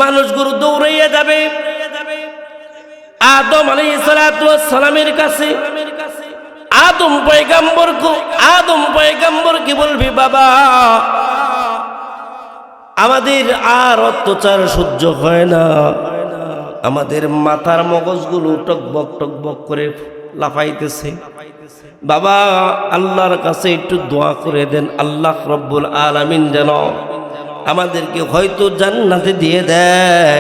মানুষগুলো দৌড়াইয়া যাবে আদম আলাইহিস সালাতু ওয়াস সালামের কাছে। আদম পয়গম্বর কি বলবি, বাবা আমাদের আর অত্যাচার সহ্য হয় না, আমাদের মাথার মগজগুলো টকবক করে লাফাইতেছে। বাবা আল্লাহর কাছে একটু দোয়া করে দেন, আল্লাহ রব্বুল আলামিন যেন আমাদেরকে হয়তো জান্নাতে দিয়ে দেয়,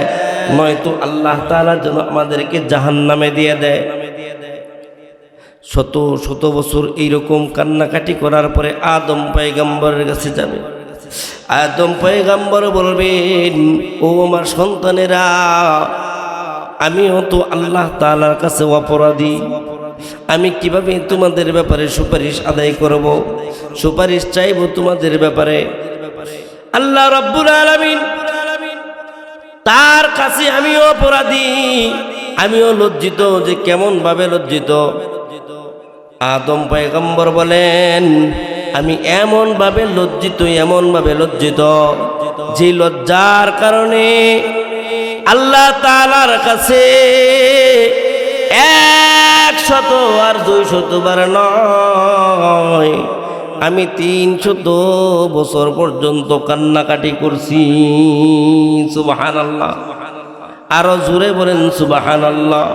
নয়তো আল্লাহ তাআলা যেন আমাদেরকে জাহান্নামে দিয়ে দেয়। শত শত বছর এইরকম কান্নাকাটি করার পরে আদম পয়গম্বরের কাছে যাবে। আদম পয়গম্বর বলবেন, ও আমার সন্তানেরা, আমিও তো আল্লাহ তাআলার কাছে অপরাধী, আমি কিভাবে তোমাদের ব্যাপারে সুপারিশ আদায় করব, সুপারিশ চাইব তোমাদের ব্যাপারে। আল্লাহ রাব্বুল আলামিন তার কাছে আমিও অপরাধী, আমিও লজ্জিত। যে কেমন ভাবে লজ্জিত? আদম পয়গম্বর বলেন, আমি এমন ভাবে লজ্জিত যে লজ্জার কারণে আল্লাহ তাআলার কাছে 100 আর 200 বার নয়, আমি 300 বছর পর্যন্ত কান্নাকাটি করছি। সুবহানাল্লাহ, আরো জোরে বলেন সুবহানাল্লাহ।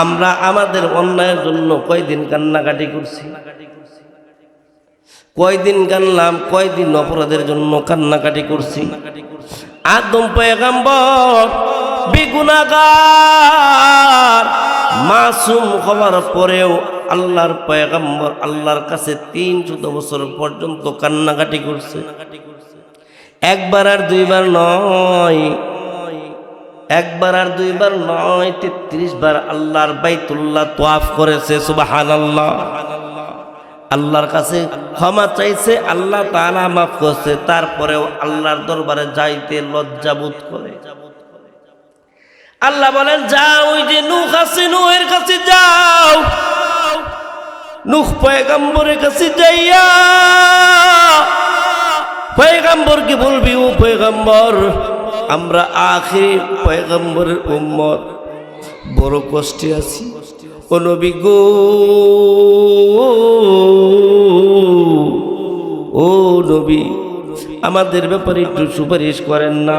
আমরা আমাদের অন্যায়ের জন্য কয়দিন কান্নাকাটি করছি? কয়দিন কান্নাম, কয়দিন অপরাধের জন্য কান্নাকাটি করছি? আদম পয়গম্বর বেগুনাহগার মাসুম হওয়ার পরেও আল্লাহর পয়গম্বর আল্লাহর কাছে 300 বছর পর্যন্ত কান্নাকাটি করছে। একবার আর দুইবার নয়, 33 বার আল্লাহর বাইতুল্লাহ তাওয়াফ করেছে। সুবহানাল্লাহ, আল্লাহর কাছে ক্ষমা চাইছে, আল্লাহ তাআলা মাফ করছে। তারপরেও আল্লাহর দরবারে যাইতে লজ্জা বোধ করে। আল্লাহ বলেন, যাও ওই যে নূহ আছে, নূহের কাছে যাও, নূহ পয়গম্বরের কাছে যাইয়া পয়গম্বরকে বলবি, ও পয়গম্বর, আমরা আখির পয়গম্বরের উম্মত, বড় কষ্টে আছি। ও নবী গো, ও নবী, আমাদের ব্যাপারে একটু সুপারিশ করেন না।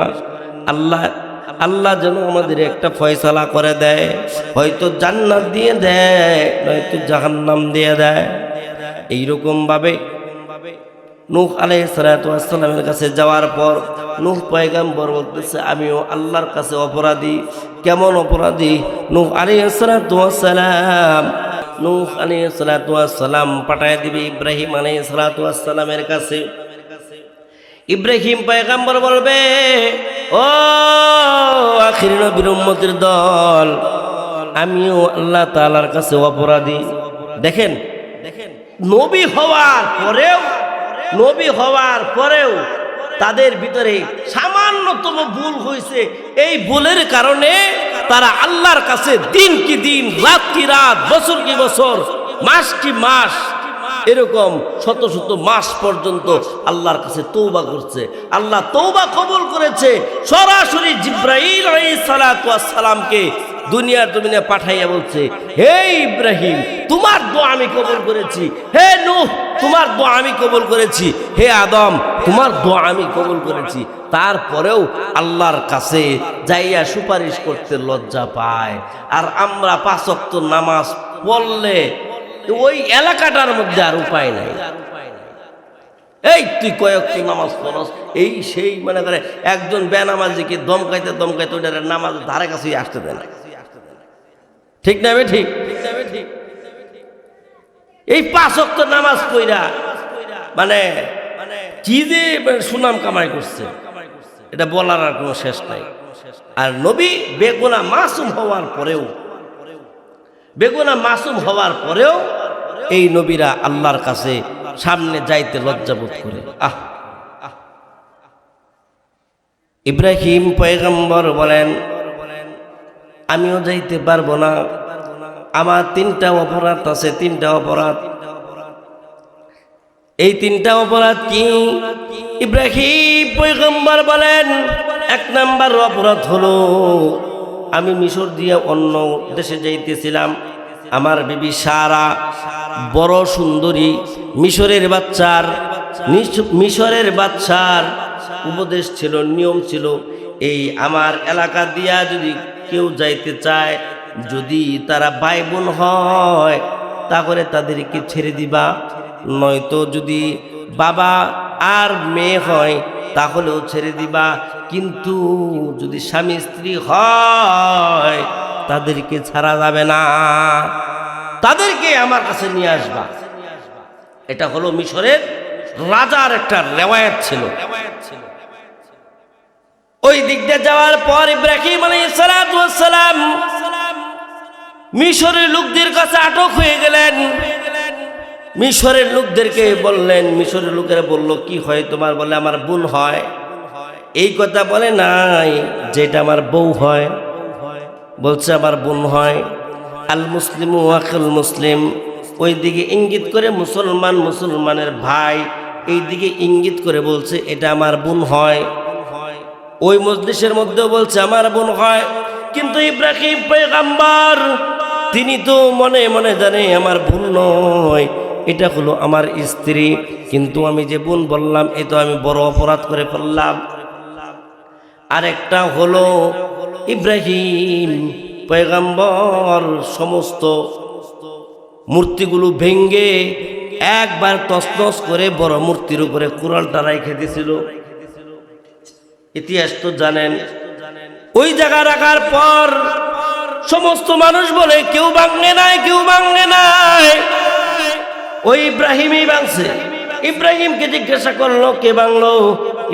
আল্লাহ যেন আমাদের একটা ফয়সালা করে দেয়, হয়তো জান্নাত দিয়ে দেয়, নয়তো জাহান্নাম দিয়ে দেয়। এইরকম ভাবে নূহ আলাইহিস সালাতু ওয়াস সালামের কাছে যাওয়ার পর নূহ পয়গম্বর বলতেছে, আমিও আল্লাহর কাছে অপরাধী। কেমন অপরাধী? নূহ আলাইহিস সালাতু ওয়াস সালাম পাঠায় দিবে ইব্রাহিম আলাইহিস সালাতু ওয়াস সালামের কাছে। ইব্রাহিম পয়গম্বর বলবে, ও আখির নবীর উম্মতের দল, আমিও আল্লাহ তাআলার কাছে অপরাধী। দেখেন, নবী হওয়ার পরেও তাদের ভিতরে সামান্যতম ভুল হয়েছে। এই ভুলের কারণে তারা আল্লাহর কাছে দিন কি দিন, রাত কি রাত, বছর কি বছর, মাস কি মাস, এরকম শত শত মাস পর্যন্ত আল্লাহর কাছে তওবা করছে। আল্লাহ তওবা কবুল করেছে। সরাসরি জিবরাইল আলাইহিস সালাতু ওয়াস সালামকে দুনিয়ার জমিনে পাঠাইয়া বলছে, হে ইব্রাহিম, তোমার দোয়া আমি কবুল করেছি। হে নূহ, তোমার দোয়া আমি কবুল করেছি। হে আদম, তোমার দোয়া আমি কবুল করেছি। তারপরেও আল্লাহর কাছে যাইয়া সুপারিশ করতে লজ্জা পায়। আর আমরা 5 ওয়াক্ত নামাজ পড়লে ওই এলাকাটার মধ্যে আর উপায় নাই। এই তুই কয়েকটি নামাজ পড়স, এই সেই মনে করে একজন বেনামাজিকে দমকাইতে ওইটার নামাজ ধারে কাছেই আসতে দেয় না। ঠিক না? ঠিক। এই 5 ওয়াক্ত নামাজ পড়া মানে কি যে সুনাম কামাই করছে, এটা বলার আর কোনো শেষ নাই। আর নবী বেগুনাহ মাসুম হওয়ার পরেও এই নবীরা আল্লাহর কাছে সামনে যাইতে লজ্জাবোধ করে। ইব্রাহিম পয়গম্বর বলেন, আমিও যাইতে পারবো না, আমার 3টা অপরাধ আছে। 3টা অপরাধ। এই 3টা অপরাধ কি? ইব্রাহিম পয়গম্বর বলেন, এক নাম্বার অপরাধ হলো আমি মিশর দিয়ে অন্য দেশে যাইতেছিলাম। আমার বিবি সারা বড় সুন্দরী, মিশরের বাচ্চার উপদেশ ছিল, নিয়ম ছিল, এই আমার এলাকা দিয়া যদি কেউ যাইতে চায়, যদি তারা ভাই বোন হয় তাহলে তাদেরকে ছেড়ে দিবা, নয়তো যদি বাবা আর মেয়ে হয় তাহলেও ছেড়ে দিবা, কিন্তু যদি স্বামী স্ত্রী হয় তাদেরকে ছাড়া যাবে না, তাদেরকে আমার কাছে নিয়ে আসবা। এটা হলো মিশরের রাজার একটা রেওয়ায়াত ছিল। ওই দিক দিয়ে যাওয়ার পর ইব্রাহিম আলাইহিস সালাম মিশরের লোকদের কাছে আটক হয়ে গেলেন। মিশরের লোকদেরকে বললেন, মিশরের লোকেরা বলল, কি হয় তোমার? বলে আমার বোন হয়। এই কথা বলে নাই যেটা আমার বউ হয়, বলছে আমার বোন হয়। আল মুসলিমু আখুল মুসলিম, ওই দিকে ইঙ্গিত করে মুসলমানের ভাই, এই দিকে ইঙ্গিত করে বলছে এটা আমার বোন হয়। ওই মজলিসের মধ্যেও বলছে আমার বোন হয়, কিন্তু ইব্রাহিম পয়গম্বর তিনি তো মনে মনে জানে আমার বোন নয়, এটা হলো আমার স্ত্রী, কিন্তু আমি যে বোন বললাম এ তো আমি বড় অপরাধ করে ফেললাম। আরেকটা হলো ইব্রাহিম পয়গম্বর সমস্ত মূর্তিগুলো ভেঙ্গে একবার তছনছ করে বড় মূর্তির উপরে কুড়ালটা রেখে দিয়েছিল। ইতিহাস তো জানেন। ওই জায়গা রাখার পর সমস্ত মানুষ বলে কেউ ভাঙে নাই, কেউ ভাঙে নাই, ওই ইব্রাহিমই ভাঙছে। ইব্রাহিমকে জিজ্ঞাসা করলো কে ভাঙলো?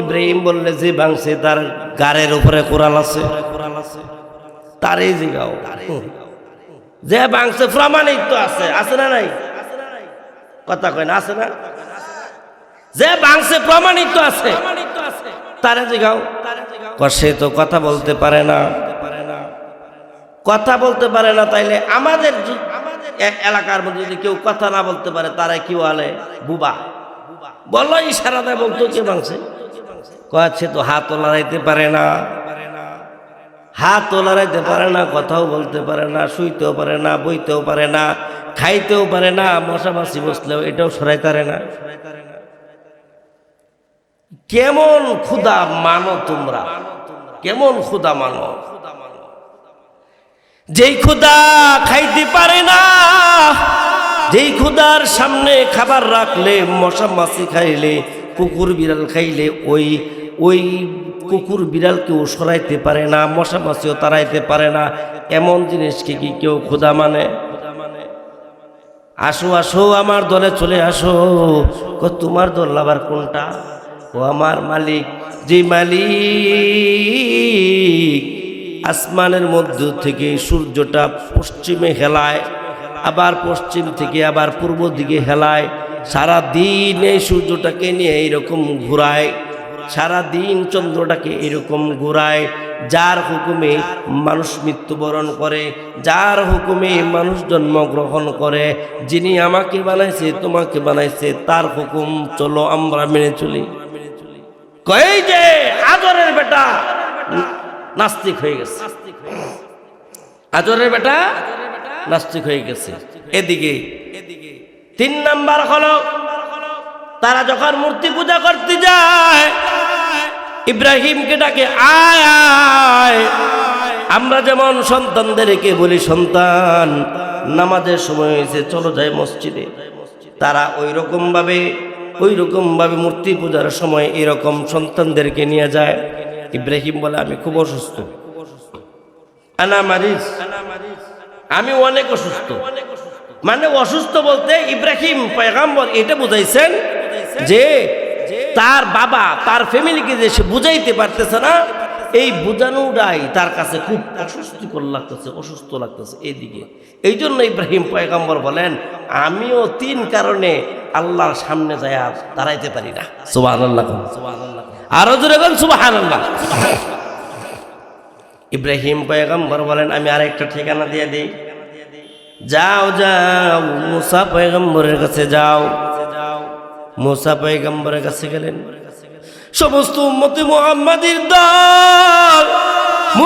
ইব্রাহিম বললে যে ভাঙছে তার গাড়ের উপরে কোরাল আছে, তারে জিগাও। যে ভাঙছে প্রমাণিত তো আছে, আছে না নাই? কথা কয় না, আছে না? যে ভাঙছে প্রমাণিত আছে, তারে জিগাও। সে তো কথা বলতে পারে না, কথা বলতে পারে না। তাইলে আমাদের এলাকার মধ্যে যদি কেউ কথা না বলতে পারে তারা কি বলে? বুবা। বললো ইশারা দেয়, বলতো কে ভাঙছে? সে তো হাতও লড়াইতে পারে না, হাতও লড়াইতে পারে না, কথাও বলতে পারে না, শুইতেও পারে না, বইতেও পারে না, খাইতেও পারে না, মশা মাছি বসলেও এটাও সরাইতে পারে না। কেমন ক্ষুধা মানো তোমরা, কেমন ক্ষুধা মানো? যেই ক্ষুধা খাইতে পারে না, যেই ক্ষুধার সামনে খাবার রাখলে মশা মাছি খাইলে, কুকুর বিড়াল খাইলে ওই কুকুর বিড়ালকেও সরাইতে পারে না, মশা মাছিও তাড়াইতে পারে না, এমন জিনিসকে কি কেউ ক্ষুধা মানে? আসো আসো আমার দলে চলে আসো। তোমার দল আবার কোনটা? ও আমার মালিক, যে মালিক আসমানের মধ্য থেকে সূর্যটা পশ্চিমে হেলায়, আবার পশ্চিম থেকে আবার পূর্ব দিকে হেলায়, সারাদিন এই সূর্যটাকে নিয়ে এইরকম ঘুরায়, সারাদিন চন্দ্রটাকে এরকম ঘুরায়, যার হুকুমে মানুষ মৃত্যুবরণ করে, যার হুকুমে মানুষ জন্মগ্রহণ করে, যিনি আমাকে বানাইছে তোমাকে বানাইছে তার হুকুম চলো আমরা মেনে চলি। কই যে আদরের বেটা নাস্তিক হয়ে গেছে, আদরের বেটা নাস্তিক হয়ে গেছে। এদিকে 3 নাম্বার হলো তারা যখন মূর্তি পূজা করতে যায় ইব্রাহিমকে ডাকে, আয় আয়। আমরা যেমন সন্তানদেরকে বলি সন্তান নামাজের সময় হয়েছে চলো যাই মসজিদে, তারা ওই রকম ভাবে মূর্তি পূজার সময় এরকম সন্তানদেরকে নিয়ে যায়। ইব্রাহিম বলে আমি খুব অসুস্থ, আনা মারিজ, আমি অনেক অসুস্থ। মানে অসুস্থ বলতে ইব্রাহিম পয়গম্বর এটা বুঝাইছেন যে তার বাবা তার ফ্যামিলিকে যে সে বুঝাইতে পারতেছে না, এই বোঝানোটাই তার কাছে খুব অসুস্থ লাগতেছে এইদিকে। এই জন্য ইব্রাহিম পয়গম্বর বলেন আমিও 3 কারণে আল্লাহর সামনে যায় দাঁড়াইতে পারি না। সুবহানাল্লাহ, আরো জোরে বলেন সুবহানাল্লাহ। ইব্রাহিম পয়গম্বর বলেন আমি আরেকটা ঠিকানা দিয়ে দিই, যাও যাও মুসা পয়গম্বরের কাছে যাও। মুসা পয়গম্বরের কাছে গেলেন, সমস্ত উম্মতে মুহাম্মাদীর দল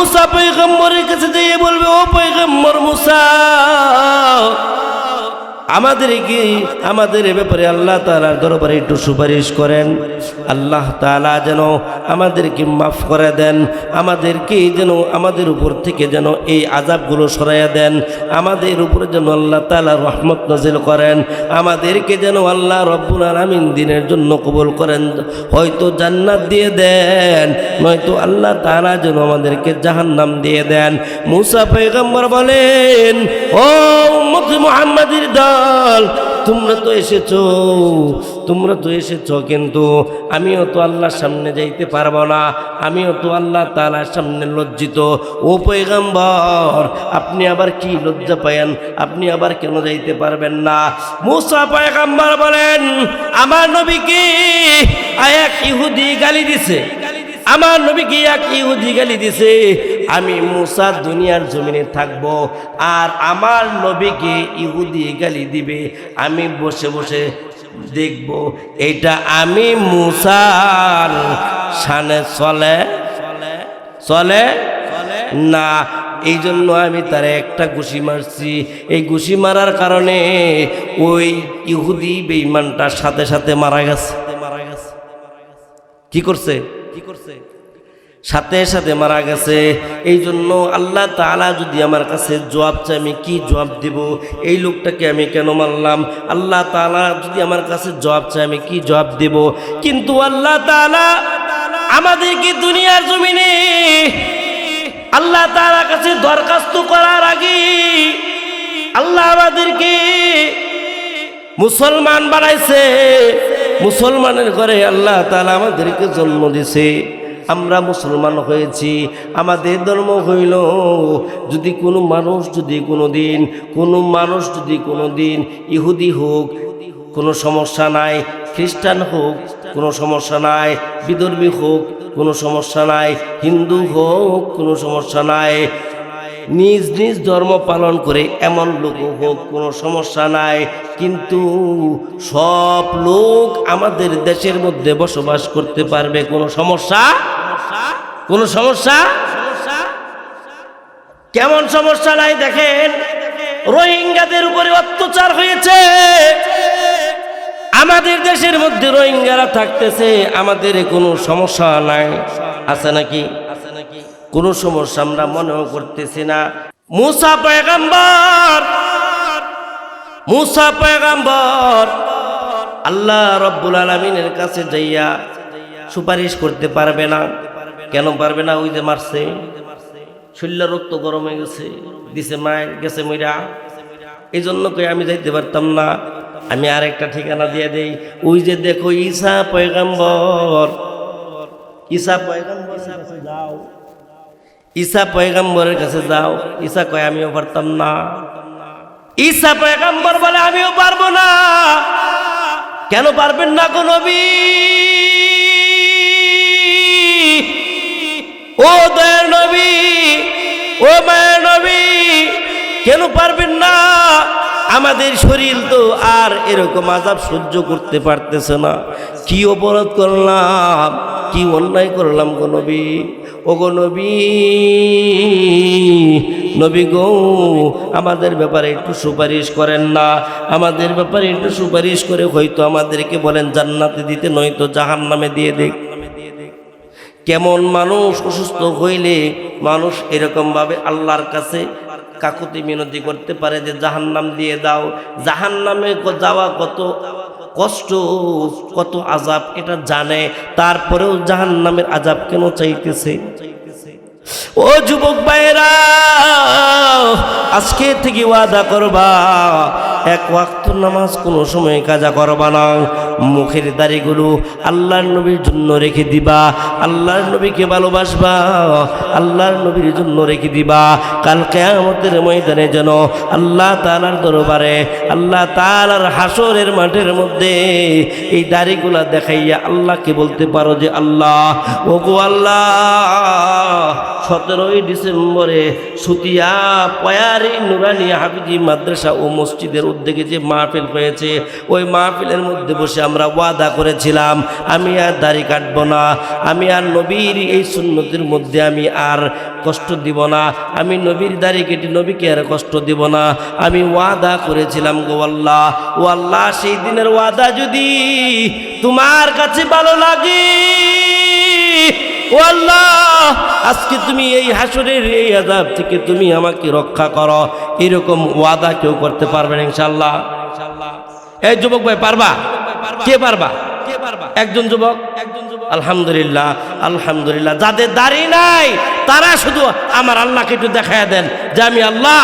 মুসা পয়গম্বরের কাছে যেয়ে বলবে, ও পয়গম্বর মুসা, আমাদের ব্যাপারে আল্লাহ তাআলার দরবারে একটু সুপারিশ করেন। আল্লাহ তাআলা যেন আমাদেরকে মাফ করে দেন, আমাদেরকে যেন আমাদের উপর থেকে যেন এই আযাবগুলো সরাইয়া দেন, আমাদের উপরে যেন আল্লাহ তাআলা রহমত নাজিল করেন, আমাদেরকে যেন আল্লাহ রব্বুল আলামিন দিনের জন্য কবুল করেন, হয়তো জান্নাত দিয়ে দেন, নয়তো আল্লাহ তাআলা যেন আমাদেরকে জাহান্নাম দিয়ে দেন। মুসা পয়গম্বর বলেন, ও উম্মত মুহাম্মাদের দল, তোমরা তো এসেছো, কিন্তু আমিও তো আল্লাহর সামনে যাইতে পারবো না, আমিও তো আল্লাহ তাআলার সামনে লজ্জিত। ও পয়গম্বর, আপনি আবার কি লজ্জা পায়েন? আপনি আবার কেন যাইতে পারবেন না? মুসা পয়গম্বর বলেন, আমার নবীকে এক ইহুদি গালি দিছে, আমার নবীকে এক ইহুদি গালি দিছে, আমি মুসা দুনিয়ার জমিনে থাকব, আর আমার নবীকে ইহুদি গালি দিবে, আমি বসে বসে দেখব। এটা আমি মুসার শানে চলে না। এই জন্য আমি তারে একটা ঘুষি মারছি। এই ঘুষি মারার কারণে ওই ইহুদি বেঈমানটার সাথে সাথে মারা গেছে। কি করছে? সাথে সাথে মারা গেছে। এই জন্য আল্লাহ তাআলা যদি আমার কাছে জবাব চায়, আমি কি জবাব দেব? এই লোকটাকে আমি কেন মারলাম? আল্লাহ তাআলা যদি আমার কাছে জবাব চায়, আমি কি জবাব দেব? কিন্তু আল্লাহ তাআলা আমাদেরকে দুনিয়ার জমিনে আল্লাহ তাআলার কাছে দরখাস্ত করার আগে আল্লাহ আমাদেরকে মুসলমান বানাইছে। মুসলমানের ঘরে আল্লাহ তাআলা আমাদেরকে জন্ম দিয়েছে, আমরা মুসলমান হয়েছি। আমাদের ধর্ম হইল, যদি কোনো মানুষ যদি কোনো দিন ইহুদি হোক কোনো সমস্যা নাই, খ্রিস্টান হোক কোনো সমস্যা নাই, বিধর্মী হোক কোনো সমস্যা নাই, হিন্দু হোক কোনো সমস্যা নাই, নিজ নিজ ধর্ম পালন করে এমন লোক হোক কোনো সমস্যা নাই। কিন্তু সব লোক আমাদের দেশের মধ্যে বসবাস করতে পারবে, কোনো সমস্যা? কেমন সমস্যা নাই? দেখেন, রোহিঙ্গাদের উপরে অত্যাচার হয়েছে, আমাদের দেশের মধ্যে রোহিঙ্গারা থাকতেছে, আমাদের কোনো সমস্যা নাই। আছে নাকি? কোনো সমস্যা আমরা মনেও করতেছি না। মুসা পয়গম্বর আল্লাহ রব্বুল আলামিনের কাছে যাইয়া সুপারিশ করতে পারবে না। কেন পারবে না? ওই যে মারছে, শরীরের রক্ত গরম হয়ে গেছে, দিছে মায়ের গেছে মইরা। এই জন্য কই আমি যাইতে পারতাম না। আমি আরেকটা ঠিকানা দিয়ে দেই, ওই যে দেখো ঈসা পয়গম্বর যাও, ঈসা পয়গম্বরের কাছে যাও। ঈসা কয় আমিও পারতাম না। ঈসা পয়গম্বর বলে আমিও পারবো না। কেন পারবেন না গো নবী? ও দয়ার নবী, ও মায়ের নবী, কেন পারবেন না? আমাদের শরীর তো আর এরকম আযাব সহ্য করতে পারতেছে না। কি অপরাধ করলাম, কি অন্যায় করলাম গো নবী? ও গো নবী, নবী গো, আমাদের ব্যাপারে একটু সুপারিশ করেন না। আমাদের ব্যাপারে একটু সুপারিশ করে হয়তো আমাদেরকে বলেন জান্নাতে দিতে, নয়তো জাহান্নামে দিয়ে দেখ। কেমন মানুষ অসুস্থ হইলে মানুষ এরকমভাবে আল্লাহর কাছে কাকুতি মিনতি করতে পারে যে জাহান্নাম দিয়ে দাও। জাহান্নামে যাওয়া কত কষ্ট, কত আযাব এটা জানে, তারপরেও জাহান্নামের আযাব কেন চাইতেছে? ও যুবক ভাইরা, আজকে থেকে ওয়াদা করবা, এক ওয়াক্ত নামাজ কোনো সময় কাজা করবা না। মুখের দাড়িগুলো আল্লাহর নবীর জন্য রেখে দিবা, আল্লাহর নবীকে ভালোবাসবা, আল্লাহর নবীর জন্য রেখে দিবা। কাল কিয়ামতের ময়দানে যেন আল্লাহ তাআলার দরবারে, আল্লাহ তাআলার হাসরের মাঠের মধ্যে এই দাড়িগুলা দেখাইয়া আল্লাহকে বলতে পারো যে আল্লাহ, ওগো আল্লাহ, 17ই ডিসেম্বরে সুতিয়া পয়ারি নুরানি হাফিজি মাদ্রাসা ও মসজিদের উদ্যোগে যে মাহফিল হয়েছে, ওই মাহফিলের মধ্যে বসে আমরা ওয়াদা করেছিলাম আমি আর দাড়ি কাটব না, আমি আর নবীর এই সুন্নতের মধ্যে আমি আর কষ্ট দিব না, আমি নবীর দাড়ি কেটে নবীকে আর কষ্ট দিব না। আমি ওয়াদা করেছিলাম গো আল্লাহ, ও আল্লাহ সেই দিনের ওয়াদা যদি তোমার কাছে ভালো লাগে, ও আল্লাহ আজকে তুমি এই হাসরের এই আযাব থেকে তুমি আমাকে রক্ষা করো, এরকম ওয়াদা কেউ করতে পারবেন ইনশাআল্লাহ? এই যুবক ভাই পারবা? কে পারবা? একজন যুবক? আলহামদুলিল্লাহ, আলহামদুলিল্লাহ। যাদের দাড়ি নাই তারা শুধু আমার আল্লাহকে একটু দেখায় দেন যে আমি আল্লাহ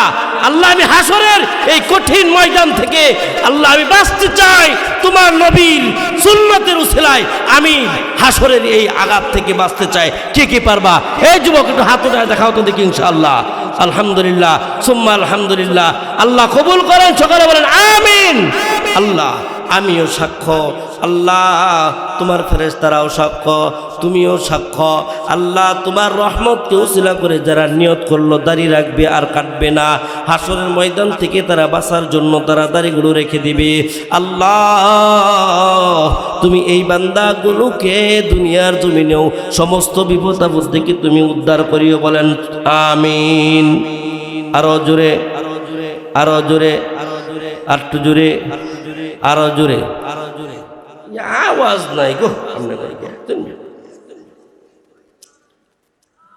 আমি হাসরের এই কঠিন ময়দান থেকে আল্লাহ আমি বাঁচতে চাই, তোমার নবীর সুন্নতের উসিলায় আমি হাসরের এই আঘাত থেকে বাঁচতে চাই। কে কে পারবা? এই যুবক একটু হাত উঠায় দেখাও তো দেখি ইনশাআল্লাহ। আলহামদুলিল্লাহ, সুম্মা আলহামদুলিল্লাহ। আল্লাহ কবুল করেন, সকলে বলেন আমিন। আল্লাহ আমিও সাক্ষ্য, আল্লাহ তোমার ফেরেশতারাও সাক্ষ্য, তুমিও সাক্ষ্য। আল্লাহ তোমার রহমতকে উসিলা করে যারা নিয়ত করলো দাড়ি রাখবে আর কাটবে না, হাসরের ময়দান থেকে তারা বাঁচার জন্য তারা দাড়িগুলো রেখে দিবে। আল্লাহ তুমি এই বান্দাগুলোকে দুনিয়ার জমিনেও সমস্ত বিপদ আপদ থেকে তুমি উদ্ধার করিও, বলেন আমিন। আরো জোরে, আরো জোরে, আরটু জোরে, আরো জোরে, আওয়াজ নাই গো।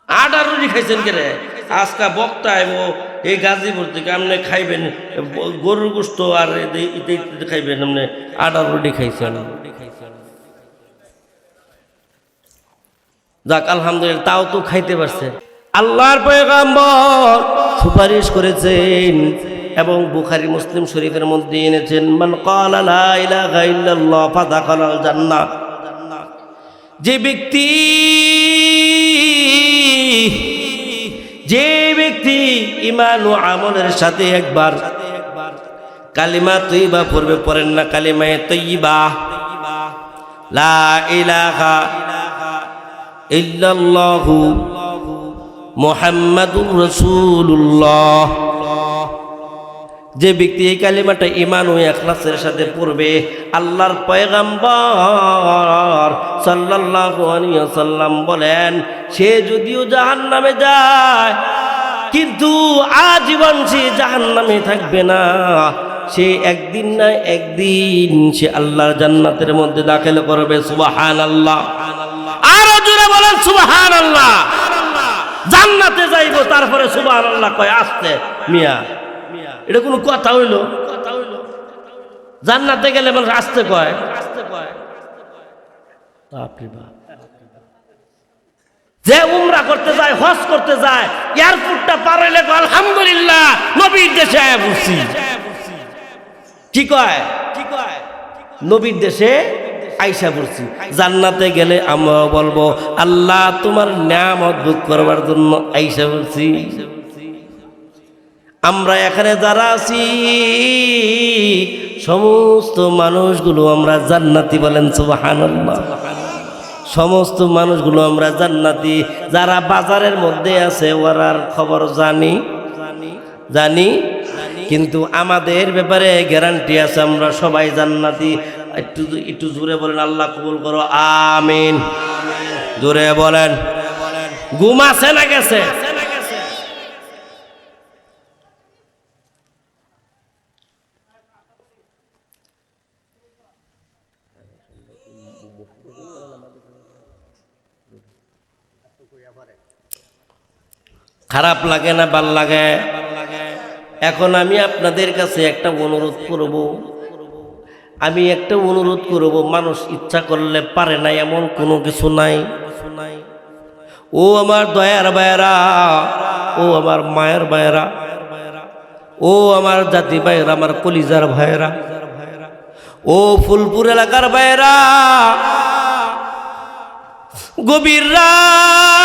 আটা রুটি খাইছেন কে রে? আজকা বক্তা আইব এই গাজীপুর থেকে, আপনি খাইবেন গরুর গোস্ত আর খাইবেন, আপনি আটা রুটি খাইছেন। যাক আলহামদুলিল্লাহ, তাও তো খাইতে পারছে। আল্লাহর পয়গম্বর সুপারিশ করেছেন এবং বুখারী মুসলিম শরীফের মধ্যে এনেছেন, মান ক্বালা লা ইলাহা ইল্লাল্লাহ ফাদাখালাল জান্নাহ। যে ব্যক্তি ঈমান ও আমলের সাথে একবার কালিমা তয়্যিবা পড়বে, পড়েন না কালিমায়ে তয়্যিবা লা ইলাহা ইল্লাল্লাহু মুহাম্মাদুর রাসূলুল্লাহ, যে ব্যক্তি এই কালিমাটা ঈমান ও ইখলাসের সাথে পড়বে, আল্লাহর পয়গম্বর সাল্লাল্লাহু আলাইহি ওয়াসাল্লাম বলেন সে যদিও জাহান্নামে যায় কিন্তু আজীবন সে জাহান্নামে থাকবে না, সে একদিন না একদিন সে আল্লাহর জান্নাতের মধ্যে দাখিল করবে। সুবহানাল্লাহ, আরো জোরে বলেন সুবহানাল্লাহ। জান্নাতে যাইব তারপরে সুবহানাল্লাহ কয় আসতে মিয়া, এটা কোনো কথা হইল? জান্নাতে গেলে মানুষ আসতে কয়? যে উমরা করতে যায়, হজ করতে যায়, এয়ারপোর্টটা পার হইলে আলহামদুলিল্লাহ নবীর দেশে আয়া পড়ছি। কি কয়? নবীর দেশে আইসা পড়ছি। জান্নাতে গেলে আমরা বলবো আল্লাহ তোমার নিয়ামত ভোগ করবার জন্য আইসা পড়ছি। আমরা এখানে যারা আছি সমস্ত মানুষগুলো আমরা জান্নাতি, বলেন সুবহানাল্লাহ। সমস্ত মানুষগুলো আমরা জান্নাতি। যারা বাজারের মধ্যে আছে ওরার খবর জানি, কিন্তু আমাদের ব্যাপারে গ্যারান্টি আছে আমরা সবাই জান্নাতি। একটু জোরে বলেন আল্লাহ কবুল করো, আমিন। জোরে বলেন। ঘুম আছে না গেছে? খারাপ লাগে না? ভাল লাগে। এখন আমি আপনাদের কাছে একটা অনুরোধ করব, মানুষ ইচ্ছা করলে পারে না এমন কোনো কিছু নাই। ও আমার দয়ার ভাইয়েরা, ও আমার মায়ের ভাইয়েরা, ও আমার জাতি ভাইয়েরা, আমার কলিজার ভাইয়েরা, ও ফুলপুর এলাকার ভাইয়েরা, গভীর রাত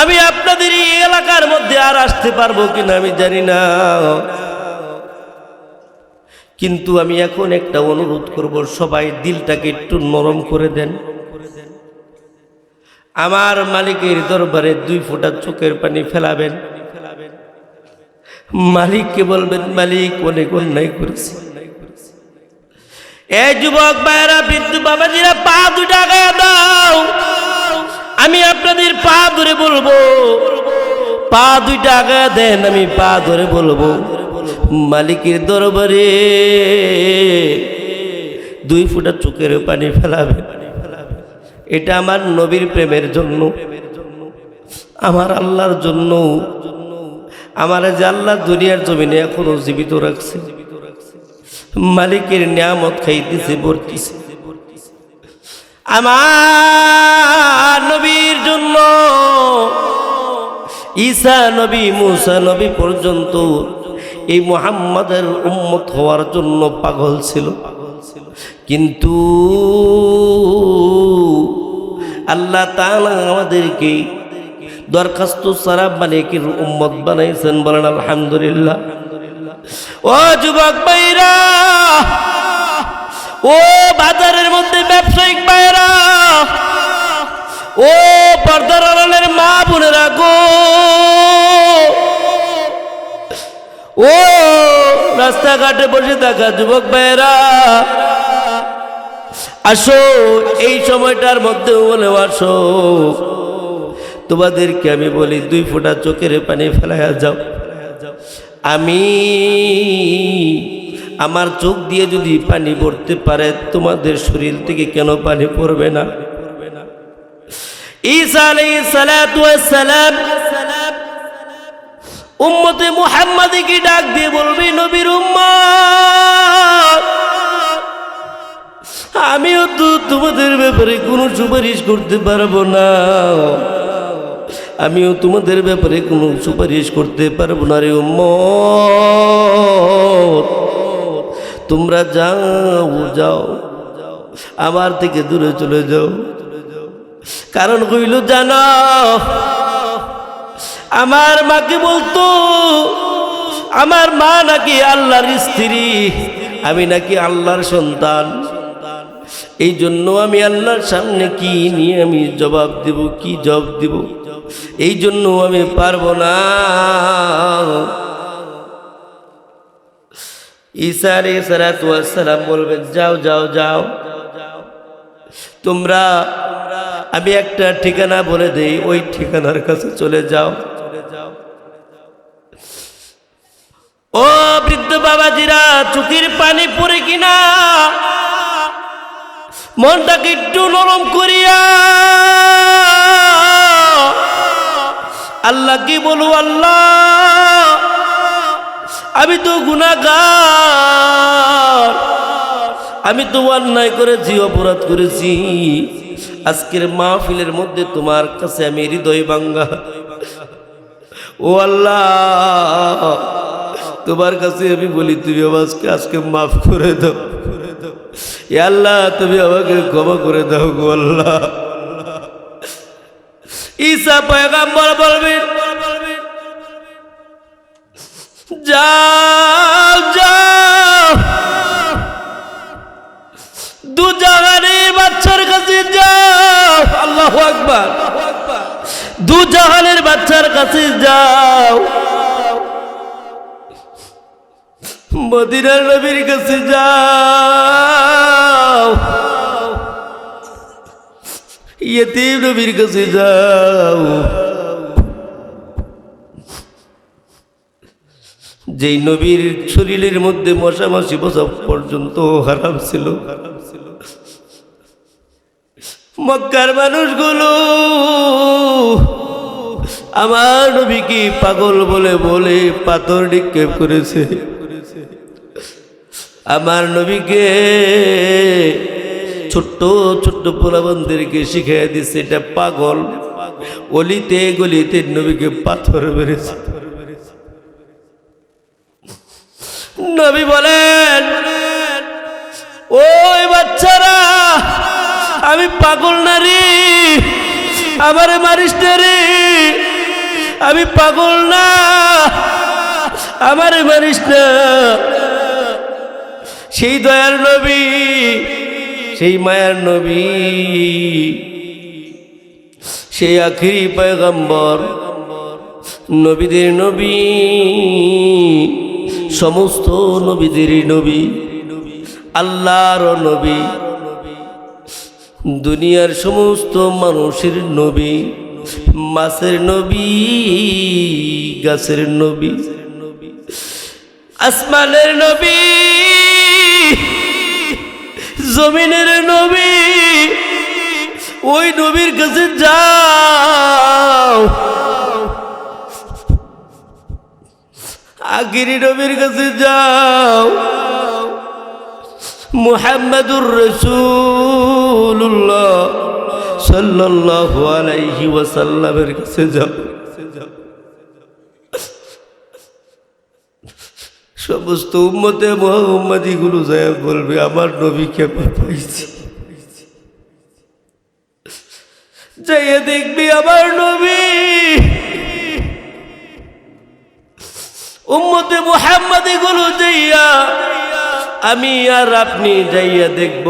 আমি আপনাদের এই এলাকার মধ্যে আর আসতে পারবো কিনা আমি জানি না, কিন্তু আমি এখন একটা অনুরোধ করব, সবাই দিলটাকে একটু নরম করে দেন। আমার মালিকের দরবারে 2 ফোঁটা চোখের পানি ফেলাবেন। মালিককে বলবেন, মালিক অনেক অন্যায় করেছি। এই যুবক ভাইরা, বৃদ্ধ বাবাজিরা, পা দুটো আগায় দাও, আমি আপনাদের পা ধরে বলবো। পা দুইটা আগায় দেন, আমি পা ধরে বলবো। মালিকের দরবারে 2 ফোঁটা চোখের পানি ফেলাবেন। এটা আমার নবীর প্রেমের জন্য, আমার আল্লাহর জন্য। আমার যে আল্লাহ দুনিয়ার জমিনে এখনো জীবিত রাখছে, মালিকের নিয়ামত খাইতেছে, বর্তিছে। আমার নবীর জন্য ঈসা নবী, মুসা নবী পর্যন্ত এই মুহাম্মাদের উম্মত হওয়ার জন্য পাগল ছিল। কিন্তু আল্লাহ তাআলা আমাদেরকে দরখাস্ত ছাড়া মালিকের উম্মত বানাইছেন। বলেন আলহামদুলিল্লাহ। ও যুবক ভাইরা, ও বাজারের মধ্যে ব্যবসায়িক ভাইরা, ও পর্দার আড়ালের মা বোনেরা গো, ও রাস্তাঘাটে বসে থাকা যুবক ভাইরা, আসো এই সময়টার মধ্যে বলে আসো। তোমাদেরকে আমি বলি, 2 ফোঁটা চোখের পানি ফেলাইয়া যাও। আমি আমার চোখ দিয়ে যদি পানি পড়তে পারে, তোমাদের শরীর থেকে কেন পানি পড়বে না? ঈসা আলাইহিস সালাতু ওয়াস সালাম উম্মতে মুহাম্মাদীকে ডাক দিয়ে বলবে, নবীর উম্মত, আমিও তো তোমাদের ব্যাপারে কোনো সুপারিশ করতে পারবো না। আমিও তোমাদের ব্যাপারে কোনো সুপারিশ করতে পারবো না রে উম্মত। তোমরা যাও যাও, আমার থেকে দূরে চলে যাও। কারণ কইল জানো, আমার মাকে বলতো আমার মা নাকি আল্লাহর স্ত্রী, আমি নাকি আল্লাহর সন্তান। এই জন্য আমি আল্লাহর সামনে কি নিয়ে আমি জবাব দেব, কি জবাব দেব? এই জন্য আমি পারবো না। ঈসা আলাইহিস সালাতু ওয়াস সালাম বলবেন, যাও যাও যাও তোমরা, আমি একটা ঠিকানা বলে দেই, ওই ঠিকানার কাছে চলে যাও। ও বৃদ্ধ বাবাজিরা, চোখের পানি পড়ে কিনা মনটাকে একটু নরম করিয়া আল্লাহ কি বলু, আল্লাহ আমি তো গুনাহগার, আমি তো অন্যায় করেছি, অপরাধ করেছি। আজকের মাহফিলের মধ্যে তোমার কাছে আমি হৃদয় ভাঙ্গা, ও আল্লাহ তোমার কাছে আমি বলি, তুমি আমাকে আজকে মাফ করে দাও। এ আল্লাহ তুমি আমাকে ক্ষমা করে দাও গো আল্লাহ। ঈসা পয়গম্বর বলবেন, যাও যাও দু জাহানের বাচ্চার কাছে যাও। আল্লাহু আকবার। দু জাহানের বাচ্চার কাছে যাও, মদিনার নবীর কাছে যাও, ইয়েতিম নবীর কাছে যাও। যেই নবীর শরীরের মধ্যে মশা মাছি বসা পর্যন্ত হারাম ছিল। মক্কার মানুষগুলো আমার নবীকে পাগল বলে বলে পাথর নিক্ষেপ করেছে। আমার নবীকে ছোট্ট ছোট্ট পোলাবন্ধদেরকে শিখিয়ে দিচ্ছে এটা পাগল। অলিতে গলিতে নবীকে পাথর মেরেছে। নবী বলেন, ওই বাচ্চারা আমি পাগল না রে, আমারে মারিস না রে, আমি পাগল না, আমারে মারিস না। সেই দয়ার নবী, সেই মায়ার নবী, সেই আখিরি পয়গম্বর, নবীদের নবী, সমস্ত নবীদেরই নবী, আল্লাহর নবী, দুনিয়ার সমস্ত মানুষের নবী, মাছের নবী, গাছের নবী, আসমানের নবী, জমিনের নবী। ওই নবীর কাছে যাও, আখিরি নবীর কাছে যাও, মুহাম্মাদুর রাসূলুল্লাহ সাল্লাল্লাহু আলাইহি ওয়াসাল্লামের কাছে যাও। সমস্ত উম্মতে মুহাম্মাদি গুলো যায় বলবে আমার নবীকে পাইছি। যাইয়া দেখবি আমার নবী। উম্মতে মুহাম্মাদি গুলো যাইয়া আমি আর আপনি যাইয়া দেখব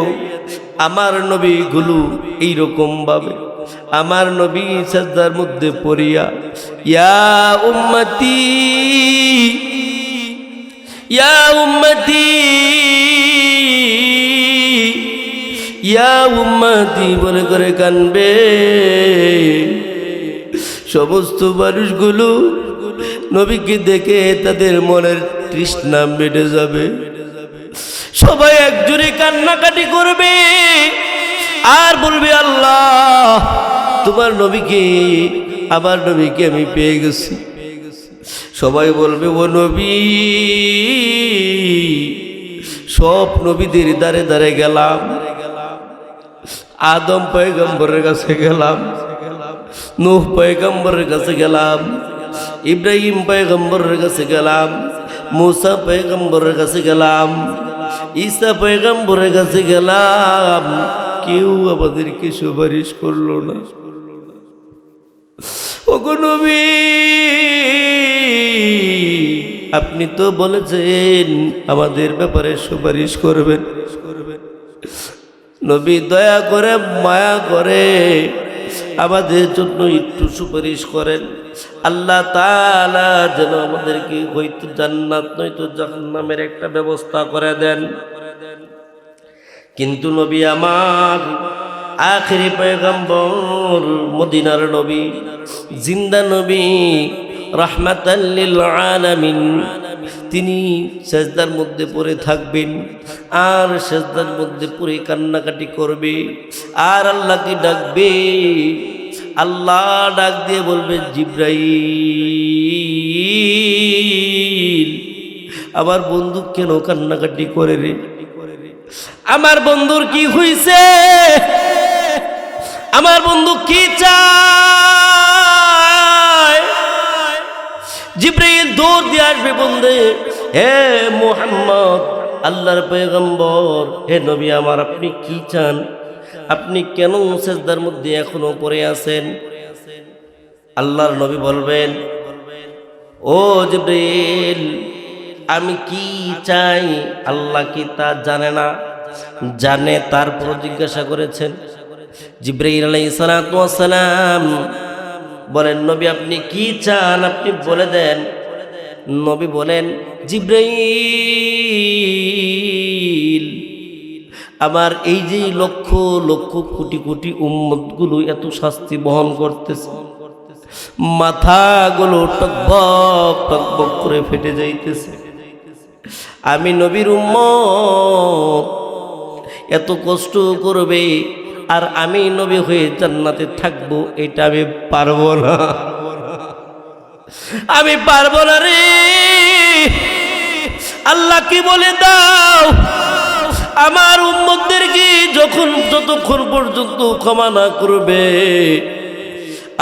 আমার নবী গুলো এইরকম ভাবে আমার নবী সাজদার মধ্যে পড়িয়া ইয়া উম্মতি ইয়া উম্মতি ইয়া উম্মতি বলে করে কানবে। সমস্ত মানুষগুলো নবীকে দেখে তাদের মনের তৃষ্ণা মিটে যাবে, সবাই একজোড়ে কান্নাকাটি করবে আর বলবে আল্লাহ তোমার নবীকে, আমার নবীকে আমি পেয়ে গেছি। সবাই বলবে ও নবী, সব নবীদের দ্বারে দ্বারে গেলাম, আদম পয়গম্বরের কাছে গেলাম, নূহ পয়গম্বরের কাছে গেলাম, ইব্রাহিম পয়গম্বরের কাছে গেলাম, মুসা পয়গম্বরের কাছে গেলাম, ঈসা পয়গম্বরের কাছে গেলাম, কেউ আমাদেরকে সুপারিশ করলো না। ওগো নবী, আপনি তো বলেছেন আমাদের ব্যাপারে সুপারিশ করবেন। নবী দয়া করে মায়া করে আমাদের জন্য একটু সুপারিশ করেন। আল্লাহ তাআলা যেন আমাদেরকে হয়তো জান্নাত নয়তো জাহান্নামের একটা ব্যবস্থা করে দেন। কিন্তু নবী আমার আখিরি পয়গম্বর, মদিনার নবী, জিন্দা নবী, রাহমাতাল লিল আলামিন, তিনি সেজদার মধ্যে পড়ে থাকবেন আর সেজদার মধ্যে পড়ে কান্নাকাটি করবে আর আল্লাহকে ডাকবে। আল্লাহ ডাক দিয়ে বলবে জিবরাইল, আমার বন্ধু কেন কান্নাকাটি করে রে? আমার বন্ধুর কি হইছে? আমার বন্ধু কি চায়? জিবরাইল দৌড় দিয়ে আসবে, বন্ধে হে মুহাম্মদ, আল্লাহর পয়গম্বর, হে নবী আমার, আপনি কি চান? আপনি কেন সেজদার মধ্যে এখনো পড়ে আছেন? আল্লাহর নবী বলবেন, ও জিবরাইল, আমি কি চাই আল্লাহ কি তা জানে না? জানে, তারপর জিজ্ঞাসা করেছেন। জিবরাইল আলাইহিস সালাতু ওয়াস সালাম বলেন, নবী আপনি কি চান আপনি বলে দেন। নবী বলেন, জিবরাইল, আমার এই যে লক্ষ লক্ষ কোটি কোটি উম্মতগুলো এত শাস্তি বহন করতেছে, মাথাগুলো টকবক টকবক করে ফেটে যাইতেছে, আমি নবীর উম্মত এত কষ্ট করবে আর আমি নবী হয়ে জান্নাতে থাকবো, এটা আমি পারবো না, আমি পারবো না রে। আল্লাহ কি বলে দাও, আমার উম্মতদেরকে যতক্ষণ পর্যন্ত ক্ষমা না করবে,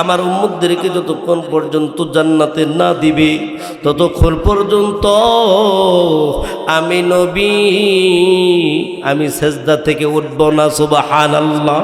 আমার উম্মতদেরকে যতক্ষণ পর্যন্ত জান্নাতে না দিবে, ততক্ষণ পর্যন্ত আমি নবী আমি সেজদা থেকে উঠব না। সুবহানাল্লাহ।